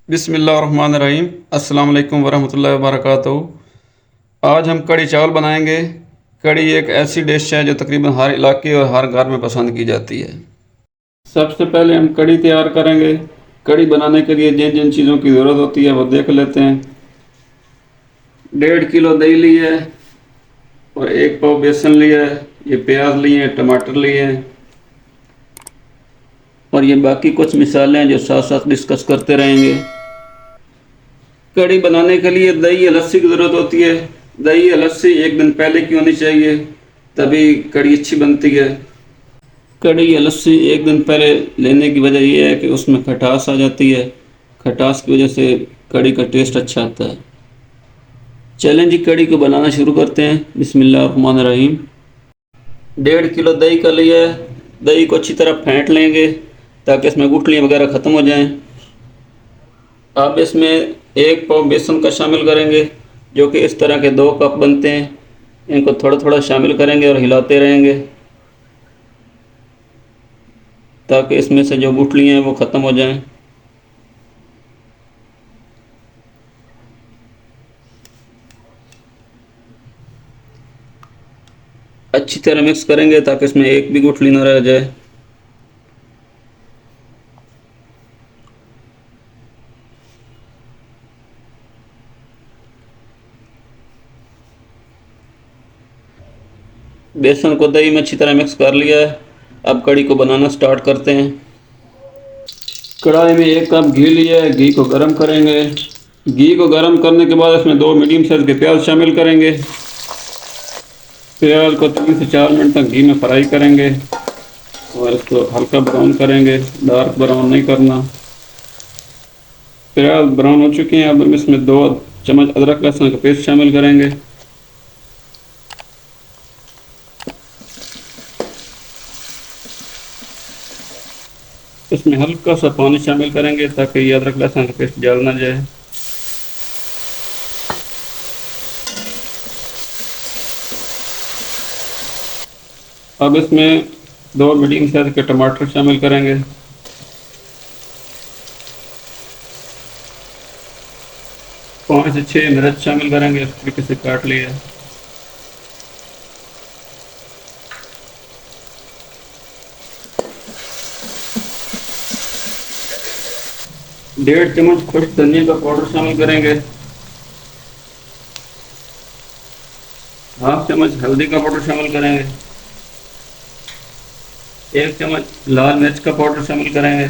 बिस्मिल्लाहिर्रहमानिर्रहीम। अस्सलाम वालेकुम वरहमतुल्लाहि वबरकातुहू। आज हम कढ़ी चावल बनाएंगे। कढ़ी एक ऐसी डिश है जो तकरीबन हर इलाके और हर घर में पसंद की जाती है। सबसे पहले हम कढ़ी तैयार करेंगे। कढ़ी बनाने के लिए जिन जिन चीज़ों की ज़रूरत होती है वो देख लेते हैं। 1.5 किलो दही ली है और 1 पाव बेसन लिया है। ये प्याज लिए हैं, टमाटर लिए हैं और ये बाकी कुछ मिसालें हैं जो साथ साथ डिस्कस करते रहेंगे। कढ़ी बनाने के लिए दही या लस्सी की ज़रूरत होती है। दही या लस्सी एक दिन पहले की होनी चाहिए, तभी कढ़ी अच्छी बनती है। कढ़ी या लस्सी एक दिन पहले लेने की वजह यह है कि उसमें खटास आ जाती है। खटास की वजह से कढ़ी का टेस्ट अच्छा आता है। चलें जी, कढ़ी को बनाना शुरू करते हैं। बिस्मिल्लाहिर्रहमानिर्रहीम। 1.5 किलो दही का लिया है। दही को अच्छी तरह फेंट लेंगे ताकि इसमें गुठलियाँ वगैरह ख़त्म हो जाएं। अब इसमें 1 पाव बेसन का शामिल करेंगे, जो कि इस तरह के 2 कप बनते हैं। इनको थोड़ा थोड़ा शामिल करेंगे और हिलाते रहेंगे ताकि इसमें से जो गुठलियाँ हैं वो ख़त्म हो जाएं। अच्छी तरह मिक्स करेंगे ताकि इसमें एक भी गुठली ना रह जाए। बेसन को दही में अच्छी तरह मिक्स कर लिया है। अब कढ़ी को बनाना स्टार्ट करते हैं। कढ़ाई में 1 कप घी लिया है। घी को गर्म करेंगे। घी को गर्म करने के बाद इसमें 2 मीडियम साइज़ के प्याज शामिल करेंगे। प्याज को 3 से 4 मिनट तक घी में फ्राई करेंगे और इसको हल्का ब्राउन करेंगे, डार्क ब्राउन नहीं करना। प्याज ब्राउन हो चुके हैं। अब हम इसमें 2 चम्मच अदरक लहसुन का पेस्ट शामिल करेंगे। इसमें हल्का सा पानी शामिल करेंगे ताकि ये अदरक लहसुन का पेस्ट जल ना जाए। अब इसमें 2 मीडियम साइज के टमाटर शामिल करेंगे। 5 से 6 मिर्च शामिल करेंगे, इस तरीके से काट लिया। डेढ़ चम्मच खुश्क धनिया का पाउडर शामिल करेंगे। हाफ चम्मच हल्दी का पाउडर शामिल करेंगे। 1 चम्मच लाल मिर्च का पाउडर शामिल करेंगे।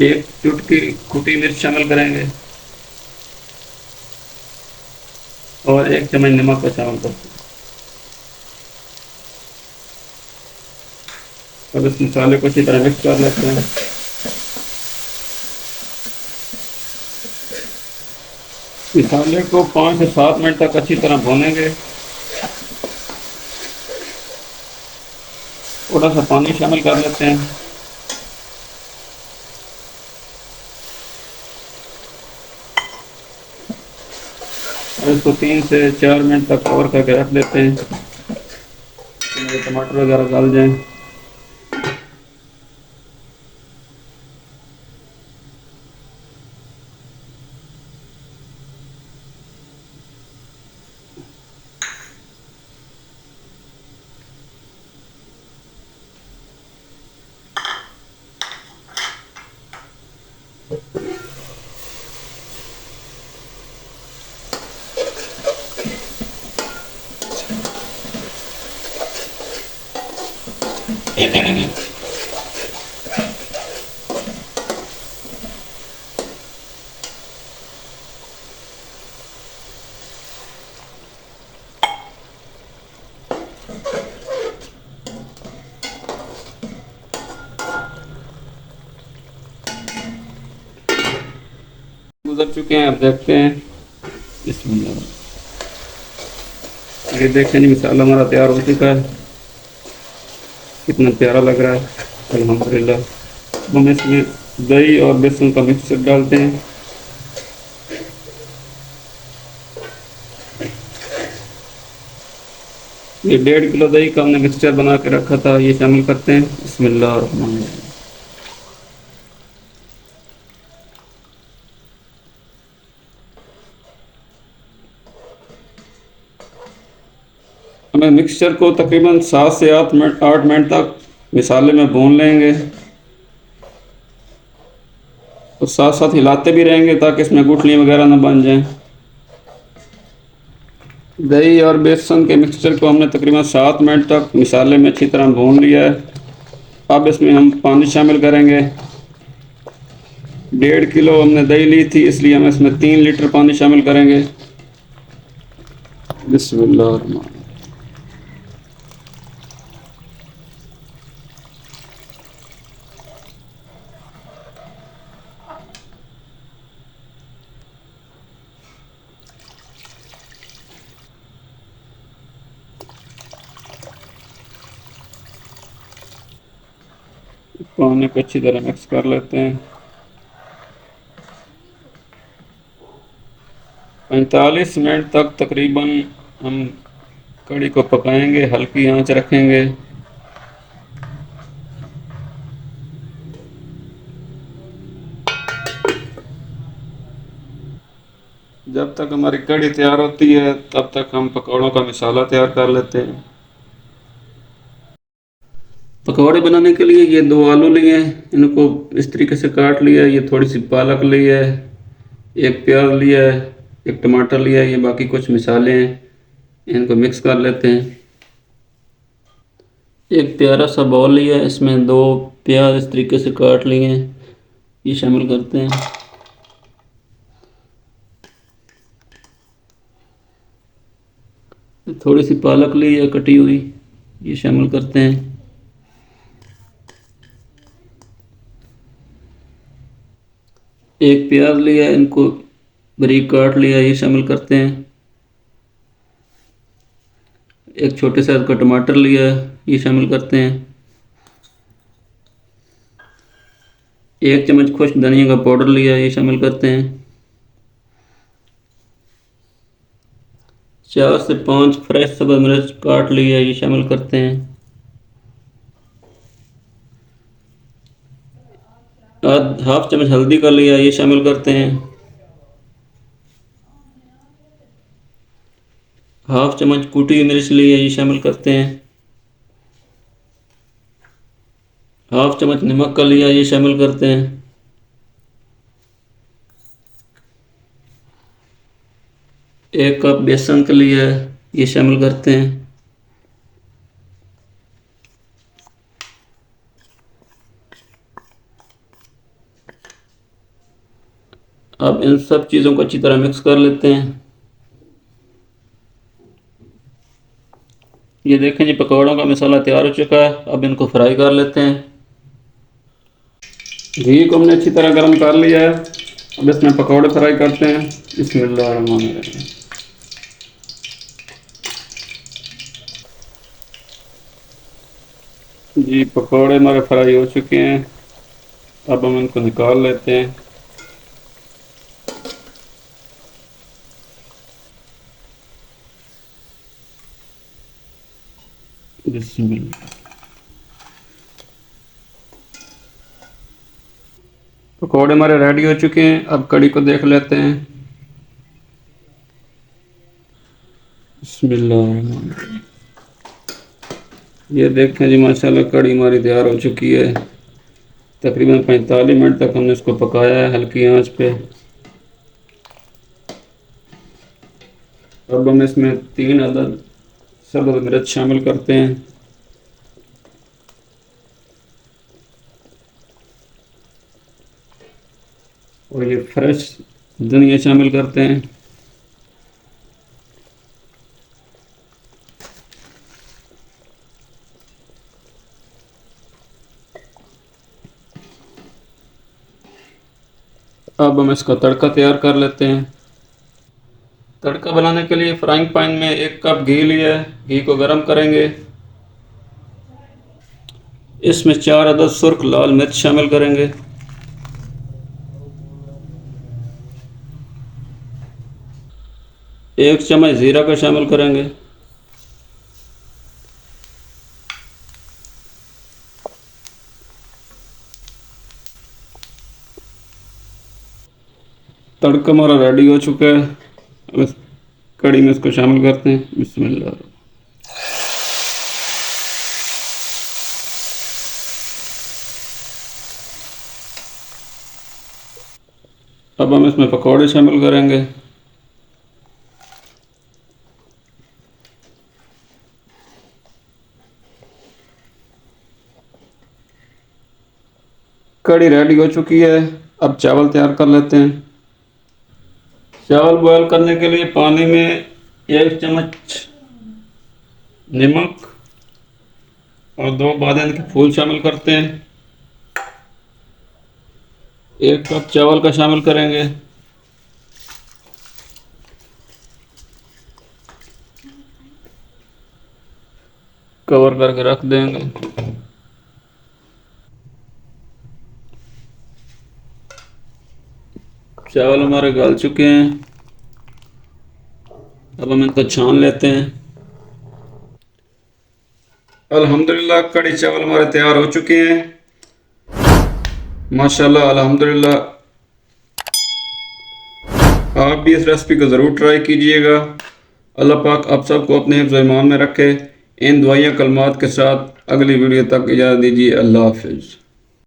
1 चुटकी कुटी मिर्च शामिल करेंगे और 1 चम्मच नमक का शामिल करते हैं। अब इस मसाले को अच्छी तरह मिक्स कर लेते हैं। मसाले को 5 से 7 मिनट तक अच्छी तरह भूनेंगे। थोड़ा सा पानी शामिल कर लेते हैं। और इसको 3 से 4 मिनट तक कवर करके रख देते हैं ताकि टमाटर वगैरह गल जाएं। गुजर चुके हैं, अब देखते हैं। बिस्मिल्लाह। ये देखें जी, मसाला हमारा तैयार हो चुका है। कितना प्यारा लग रहा है, अल्हम्दुलिल्लाह। हम इसमें दही और बेसन का मिक्सचर डालते हैं। ये 1.5 किलो दही का हमने मिक्सचर बना के रखा था, ये शामिल करते हैं। बिस्मिल्लाह। हमें मिक्सचर को तकरीबन 7 से 8 मिनट तक मिसाले में भून लेंगे और साथ साथ हिलाते भी रहेंगे ताकि इसमें गुठलियाँ वगैरह ना बन जाएं। दही और बेसन के मिक्सचर को हमने तकरीबन 7 मिनट तक मिसाले में अच्छी तरह भून लिया है। अब इसमें हम पानी शामिल करेंगे। 1.5 किलो हमने दही ली थी, इसलिए हम इसमें 3 लीटर पानी शामिल करेंगे। बिस्मिल्लाह। पानी को अच्छी तरह मिक्स कर लेते हैं। 45 मिनट तक तकरीबन हम कढ़ी को पकाएंगे, हल्की आंच रखेंगे। जब तक हमारी कढ़ी तैयार होती है तब तक हम पकौड़ों का मसाला तैयार कर लेते हैं। पकौड़े बनाने के लिए ये 2 आलू लिए हैं, इनको इस तरीके से काट लिया है। ये थोड़ी सी पालक ली है, एक प्याज लिया है, एक टमाटर लिया है, ये बाकी कुछ मसाले हैं, इनको मिक्स कर लेते हैं। एक प्यारा सा बाउल लिया है, इसमें 2 प्याज इस तरीके से काट लिए हैं, ये शामिल करते हैं। थोड़ी सी पालक ली है कटी हुई, ये शामिल करते हैं। एक प्याज लिया, इनको बारीक काट लिया, ये शामिल करते हैं। एक छोटे साइज का टमाटर लिया है, ये शामिल करते हैं। 1 चम्मच खुश्क धनिया का पाउडर लिया है, ये शामिल करते हैं। 4 से 5 फ्रेश सब्ज़ मिर्च काट लिया है, ये शामिल करते हैं। हाफ चम्मच हल्दी का लिया, ये शामिल करते हैं। हाफ चम्मच कुटी हुई मिर्च ली है, ये शामिल करते हैं। हाफ चम्मच नमक का लिया, ये शामिल करते हैं। एक कप बेसन का लिया है, ये शामिल करते हैं। अब इन सब चीज़ों को अच्छी तरह मिक्स कर लेते हैं। ये देखें जी, पकौड़ों का मसाला तैयार हो चुका है। अब इनको फ्राई कर लेते हैं। घी को हमने अच्छी तरह गर्म कर लिया है। अब इसमें पकौड़े फ्राई करते हैं। बिस्मिल्लाहिर्रहमानिर्रहीम। जी, पकौड़े हमारे फ्राई हो चुके हैं। अब हम इनको निकाल लेते हैं। बिस्मिल्लाह। पकौड़े हमारे रेडी हो चुके हैं। अब कढ़ी को देख लेते हैं। बिस्मिल्लाह। ये देखें जी, माशाल्लाह कढ़ी हमारी तैयार हो चुकी है। तकरीबन 45 मिनट तक हमने इसको पकाया है हल्की आंच पे। अब हम इसमें 3 अदद सब्ज़ मिर्च शामिल करते हैं। और ये फ्रेश धनिया शामिल करते हैं। अब हम इसका तड़का तैयार कर लेते हैं। तड़का बनाने के लिए फ्राइंग पैन में 1 कप घी लिया है, घी को गर्म करेंगे। इसमें 4 अदद सुर्ख लाल मिर्च शामिल करेंगे। एक चम्मच ज़ीरा का शामिल करेंगे। तड़का हमारा रेडी हो चुका है। अब इस कढ़ी में इसको शामिल करते हैं। बिस्मिल्लाह। अब हम इसमें पकौड़े शामिल करेंगे। कढ़ी रेडी हो चुकी है। अब चावल तैयार कर लेते हैं। चावल बॉयल करने के लिए पानी में 1 चम्मच नमक और 2 बादाम के फूल शामिल करते हैं। 1 कप चावल का शामिल करेंगे। कवर करके रख देंगे। चावल हमारे गल चुके हैं। अब हम इनको छान लेते हैं। अल्हम्दुलिल्लाह कढ़ी चावल हमारे तैयार हो चुके हैं। माशाल्लाह अल्हम्दुलिल्लाह। आप भी इस रेसिपी को ज़रूर ट्राई कीजिएगा। अल्लाह पाक आप सबको अपने हिफ्ज़ ईमान में रखे। इन दुआएं कलमात के साथ अगली वीडियो तक इजाज़त दीजिए। अल्लाह हाफिज़।